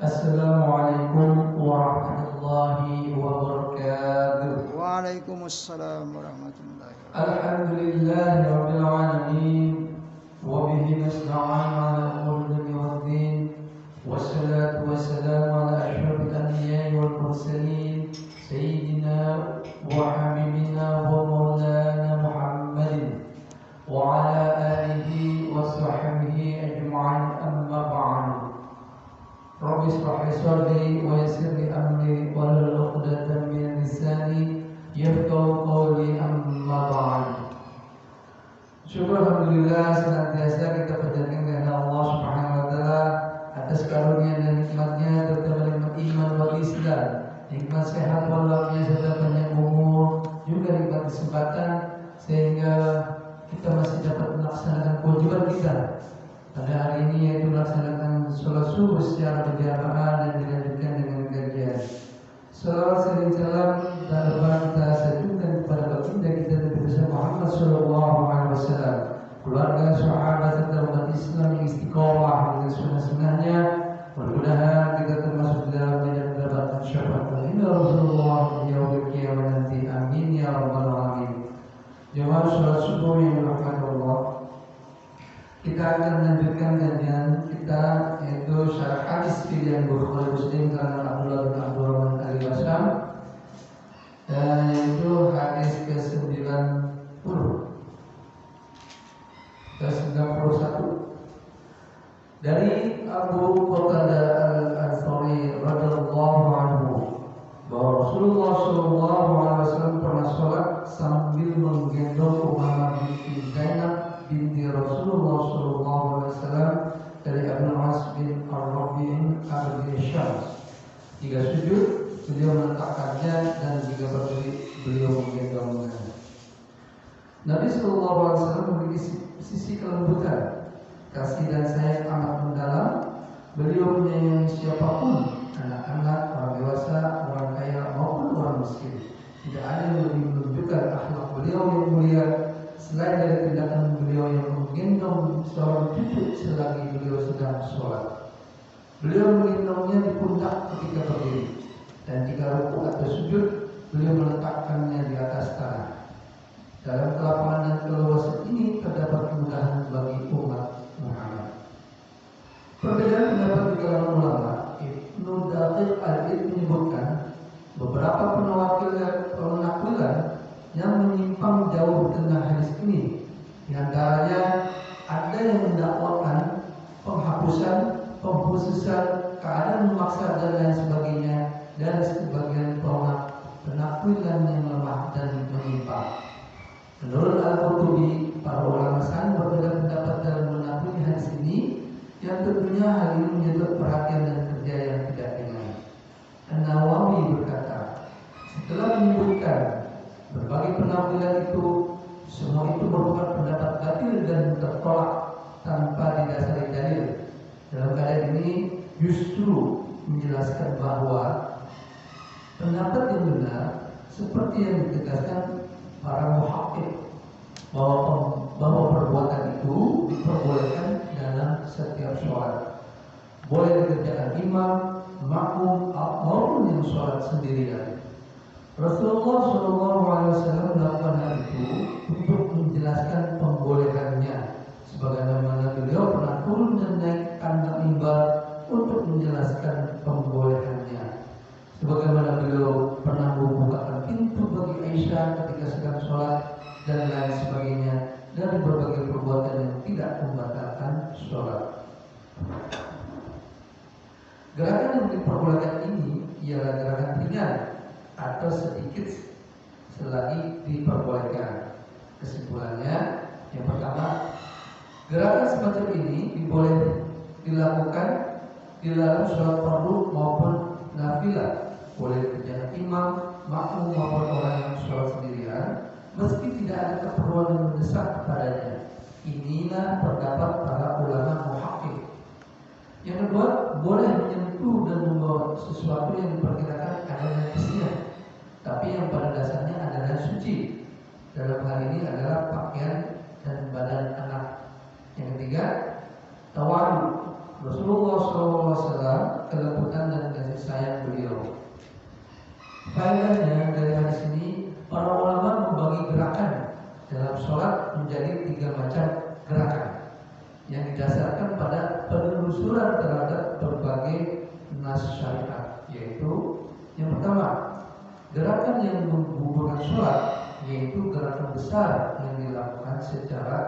Assalamualaikum warahmatullahi wabarakatuh. Waalaikumsalam warahmatullahi wabarakatuh. Alhamdulillahi rabbil alamin wa bihi nasta'in 'ala umuri waddin wassalatu wassalamu ala asyrafil anbiya'i wal mursalin sayyidina wa habibina wa maulana Muhammadin wa ala alihi wa sahbihi ajma'in, amma ba'du. Rabbi ishrah li sadri wa yassir li amri wahlul 'uqdatam min lisani yafqahu qawli, amma ba'du. Syukur alhamdulillah senantiasa kita panjatkan kepada Allah Subhanahu wa taala atas karunia dan nikmatnya, terutama nikmat iman wal Islam, nikmat sehat walafiat serta panjang umur, juga nikmat kesempatan sehingga kita masih dapat melaksanakan kewajiban kita pada hari ini, yaitu melaksanakan sholat subuh secara berjamaah dan dilanjutkan dengan kajian. Salawat serta salam dan kita sanjungkan kepada baginda kita Nabi besar Muhammad sallallahu alaihi wasallam, keluarga, sahabat serta umat Islam yang istiqomah dengan sunnah-sunnahnya. Mudah-mudahan kita termasuk dalam yang mendapatkan syafaat baginda Rasulullah di yaumil qiyamah nanti. Amin ya rabbal alamin. Jemaah sholat subuh yang dirahmati Allah, kita akan melanjutkan kajian kita, yaitu syarah hadis pilihan Bukhari Muslim karena Abdullah bin Abdurrahman Al-Basam, dan yaitu hadis ke-90 ke-91 dari Abu Qatadah Al-Ansari radhiyallahu anhu bahwa Rasulullah sallallahu alaihi wasallam pernah sholat sambil menggendong Umamah binti Zainab binti Rasulullah sallallahu alaihi wasallam dari Abu As bin Ar-Rabi'in Al-Syams. Jika sujud, beliau meletakkannya, dan jika berdiri, beliau menggendongnya. Nabi sallallahu alaihi wasallam memiliki sisi kelembutan, kasih dan sayang amat mendalam. Beliau menyayangi siapapun, anak-anak, orang dewasa, orang kaya maupun orang miskin. Tidak ada yang lebih menunjukkan akhlak beliau yang mulia selain dari tindakan beliau yang menggendong seorang cucu selagi beliau sedang sholat. Beliau menggendongnya di pundak ketika berdiri, dan jika rukuk atau sujud, beliau meletakkannya di atas tanah. Dalam kelapangan dan keluasan ini terdapat kemudahan bagi umat Muhammad. Perbedaan pendapat di kalangan ulama, Ibnu Daqiq Al-Id menyebutkan beberapa penakwilan yang menyimpang jauh tentang hadis ini. Di antaranya ada yang mendakwakan penghapusan, pengkhususan, keadaan memaksa dan lain sebagainya, dan sebagian penakwilan yang lemah dan menyimpang. Menurut Al-Qurtubi, para ulama saling berbeda pendapat dalam menakwil hadis ini, yang tentunya hal ini menyedot perhatian dan kerja yang tidak ringan. An-Nawawi berkata, setelah menyebutkan berbagai penampilan itu, semua itu merupakan pendapat batil dan tertolak tanpa didasari dalil. Dalam keadaan ini justru menjelaskan bahwa pendapat yang benar seperti yang ditegaskan para muhakkik, bahwa perbuatan itu diperbolehkan dalam setiap sholat, boleh dikerjakan imam, makmum, maupun yang sholat sendirian. Rasulullah SAW melakukan hal itu untuk menjelaskan pembolehannya, sebagaimana beliau pernah turun dan naik tangga mimbar untuk menjelaskan pembolehannya. Sebagaimana beliau pernah membukakan pintu bagi Aisyah ketika sedang sholat dan lain sebagainya, dari berbagai perbuatan yang tidak membatalkan sholat. Gerakan yang diperbolehkan ini ialah gerakan ringan atau sedikit selagi diperbolehkan. Kesimpulannya, yang pertama, gerakan semacam ini boleh dilakukan di dalam sholat fardu maupun nafilah, boleh dikerjakan imam, makmum maupun orang yang sholat sendirian, meski tidak ada keperluan yang mendesak kepadanya. Inilah pendapat para ulama muhakkik. Yang kedua, boleh menyentuh dan membawa sesuatu yang diperkirakan ada najisnya, tapi yang pada dasarnya adalah suci. Dalam hal ini adalah pakaian dan badan anak. Yang ketiga, tawadu. Rasulullah SAW kelembutan besar yang dilakukan secara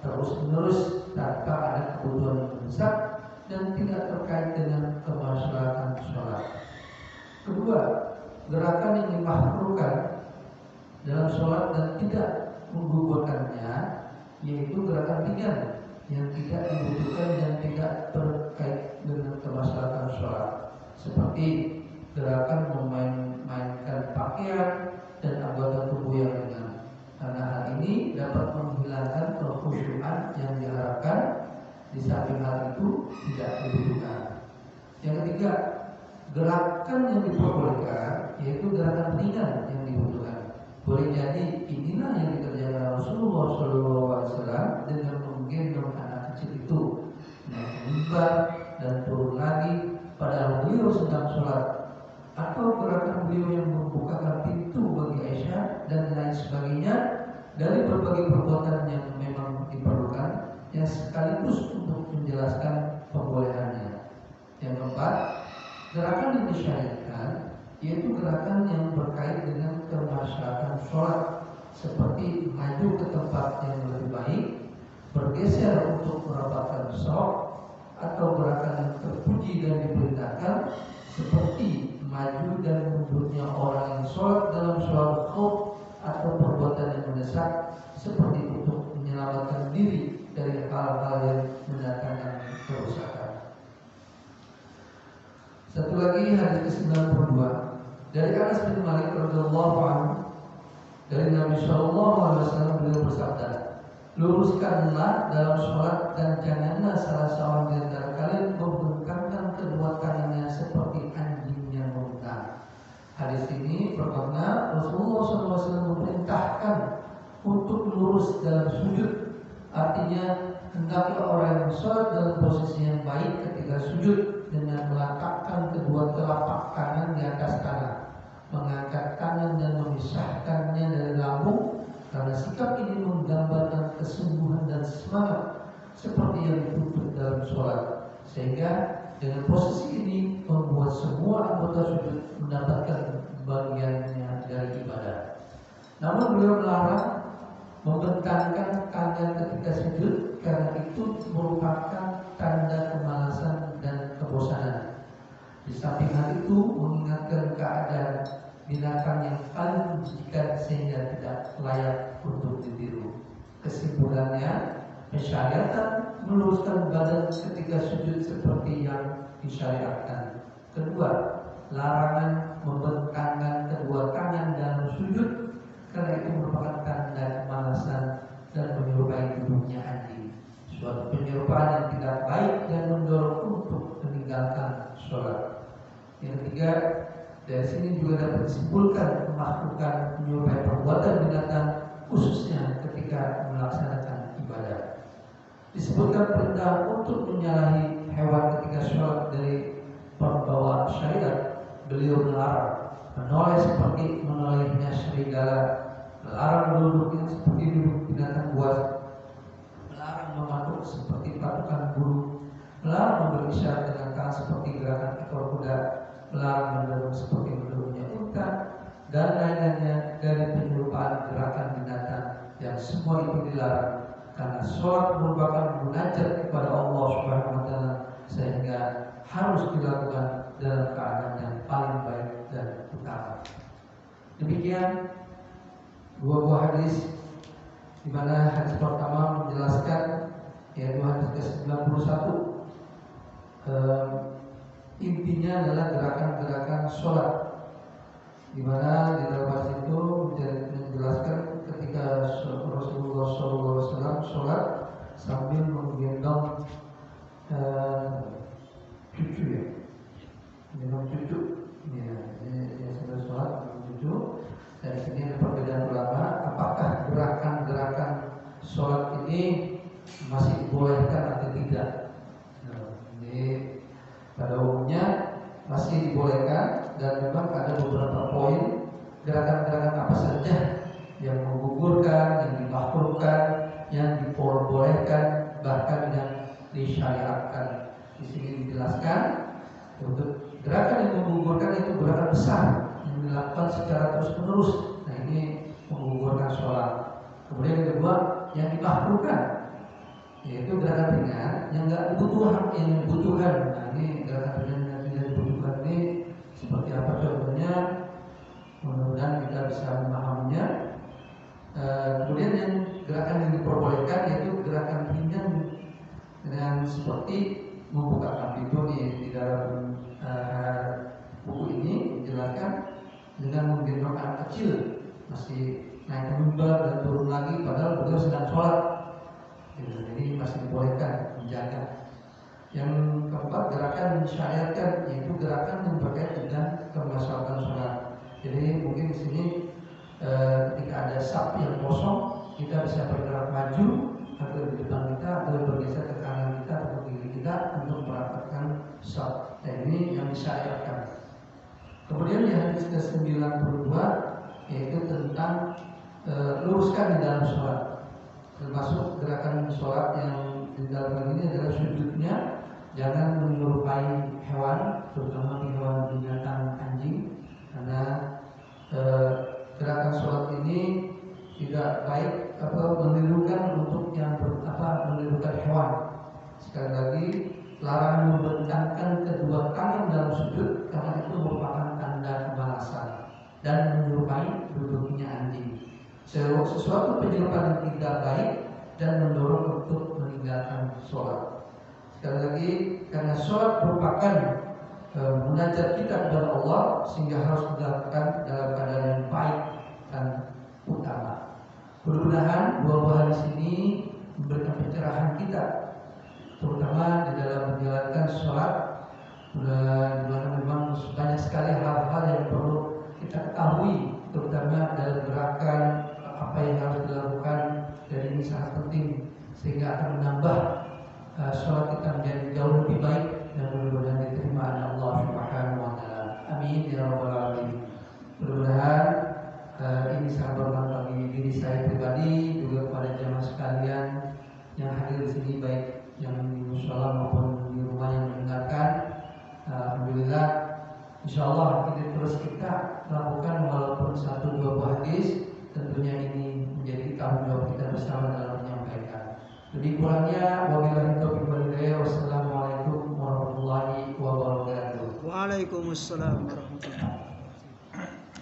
terus-menerus tanpa ada kebutuhan yang mendesak dan tidak terkait dengan kemaslahatan sholat. Kedua, gerakan yang dimakruhkan dalam sholat dan tidak menggugurkannya, yaitu gerakan ringan yang tidak dibutuhkan dan tidak terkait dengan kemaslahatan sholat, seperti gerakan memainkan pakaian dan anggota tubuh yang ringan, karena hal ini dapat menghilangkan kekhusyuan yang diharapkan. Di samping hal itu tidak dibutuhkan. Yang ketiga, gerakan yang diperbolehkan yaitu gerakan ringan yang dibutuhkan. Boleh jadi inilah yang dikerjakan Rasulullah SAW dengan menggendong anak kecil itu naik mimbar dan turun lagi padahal beliau sedang sholat, atau gerakan beliau yang membukakan pintu bagi Aisyah dan lain sebagainya dari berbagai perbuatan yang memang diperlukan, yang sekaligus untuk menjelaskan pembolehannya. Yang keempat, gerakan yang disyariatkan yaitu gerakan yang berkait dengan kemaslahatan sholat, seperti maju ke tempat yang lebih baik, bergeser untuk merapatkan shaf, atau gerakan yang terpuji dan diperintahkan seperti maju dan mundurnya orang yang sholat dalam sholat khauf, atau perbuatan yang mendesak seperti untuk menyelamatkan diri dari hal-hal yang mendatangkan kerusakan. Satu lagi, hadis ke-92 dari Anas bin Malik radhiyallahu anhu, dari Nabi sallallahu alaihi wasallam, beliau bersabda, luruskanlah dalam sholat dan janganlah salah seorang di antara kalian membengkakkan kedua tangannya seperti anjing yang membengkak. Hadis ini bermakna Rasulullah SAW memerintahkan untuk lurus dalam sujud. Artinya hendaklah orang yang sholat dalam posisi yang baik ketika sujud dengan meletakkan kedua telapak tangan di atas tanah, mengangkat tangan dan memisahkannya dari lambung, karena sikap ini menggambarkan kesungguhan dan semangat seperti yang dituntut dalam sholat, sehingga dengan posisi ini membuat semua anggota sujud mendapatkan bagiannya dari ibadah. Namun beliau melarang membentangkan tangan ketika sujud, karena itu merupakan tanda kemalasan dan kebosanan. Di samping hal itu mengingatkan keadaan binatang yang paling menjijikan sehingga tidak layak untuk ditiru. Kesimpulannya, pensyariatan meluruskan badan ketika sujud seperti yang disyariatkan. Kedua, larangan membentangkan kedua tangan dalam sujud, karena itu merupakan tanda kemalasan dan menyerupai tubuhnya anjing, suatu penyerupaan yang tidak baik dan mendorong untuk meninggalkan sholat. Yang ketiga, dari sini juga dapat disimpulkan kemakruhan menyerupai perbuatan binatang, khususnya ketika melaksanakan ibadah. Disebutkan perintah untuk menyalahi hewan ketika sholat dari pembawa syariat. Beliau melarang menoleh seperti menolehnya serigala, melarang duduknya seperti duduk binatang buas, melarang mematuk seperti patukan burung, melarang memberi isyarat dengan tangan seperti gerakan ekor kuda, melarang mendorong seperti mendorongnya unta, dan lain-lainnya dari penyerupaan gerakan binatang, yang semua itu dilarang karena sholat merupakan munajat kepada Allah Subhanahu wa Ta'ala, sehingga harus dilakukan dalam keadaan yang paling baik dan utama. Demikian dua buah hadis, di mana hadis pertama menjelaskan, yaitu hadis ke-91, intinya adalah gerakan-gerakan sholat, di mana di dalam hadis itu menjelaskan ketika Rasulullah SAW sholat sambil menggendong cucu, ya, gendong cucu, ya, dia sambil sholat menggendong cucu. Dan di sini ada perbedaan ulama, apakah gerakan-gerakan sholat ini masih dibolehkan atau tidak. Jadi pada umumnya masih dibolehkan, dan memang ada beberapa poin gerakan-gerakan apa saja yang menggugurkan, yang dimakruhkan, yang diperbolehkan, bahkan yang disyariatkan. Di sini dijelaskan untuk gerakan yang menggugurkan itu gerakan besar yang dilakukan secara terus-menerus. Nah, ini menggugurkan sholat. Kemudian yang kedua, yang dimakruhkan, yaitu gerakan ringan yang nggak dibutuhkan. Nah, ini gerakan ringan yang tidak dibutuhkan ini seperti apa contohnya? Mudah-mudahan kita bisa memahaminya. Kemudian yang gerakan yang diperbolehkan yaitu gerakan ringan dengan seperti membuka pintu di dalam buku ini dijelaskan dengan menggendong anak kecil masih naik ke mimbar dan turun lagi padahal beliau sedang sholat. Jadi masih dibolehkan menjaga. Yang keempat, gerakan mensyariatkan, yaitu gerakan yang berkait dengan kemaslahatan sholat. Jadi mungkin di sini ketika ada saf yang kosong, kita bisa bergerak maju atau di depan kita atau bergeser ke kanan kita atau ke kiri kita untuk merapatkan saf. Nah, ini yang disyariatkan. Kemudian di hadis ke-92 yaitu tentang luruskan di dalam sholat. Termasuk gerakan sholat yang di dalam ini adalah sujudnya jangan menyerupai hewan, terutama hewan binatang anjing, karena gerakan sholat ini tidak baik menirukan untuk yang menirukan hewan. Sekali lagi, larangan membentangkan kedua tangan dalam sujud karena itu merupakan tanda kemalasan dan menyerupai duduknya anjing. Sesuatu penyerupaan yang tidak baik dan mendorong untuk meninggalkan sholat. Sekali lagi, karena sholat merupakan munajat kita kepada Allah, sehingga harus dilakukan dalam keadaan yang baik dan utama. Mudah-mudahan dua hadis ini memberikan pencerahan kita, terutama di dalam menjalankan sholat. Mudah-mudahan memang banyak sekali hal-hal yang perlu kita ketahui, terutama dalam gerakan apa yang harus dilakukan, dan ini sangat penting sehingga akan menambah sholat kita menjadi jauh lebih baik dan mudah-mudahan diterima oleh Allah Subhanahu wa taala. Amin ya rabbal alamin. Mudah-mudahan ini sangat bermanfaat bagi diri saya pribadi, juga kepada jamaah sekalian yang hadir di sini, baik yang di mushola maupun di rumah yang mendengarkan. Alhamdulillah, insyaallah ini terus kita lakukan walaupun 1-2 hadis. Tentunya ini menjadi tanggung jawab kita bersama dalam menyampaikan. Lebih kurangnya wabillahi taufiq wal hidayah. Wassalamualaikum warahmatullahi wabarakatuh. Waalaikumsalam warahmatullahi wabarakatuh.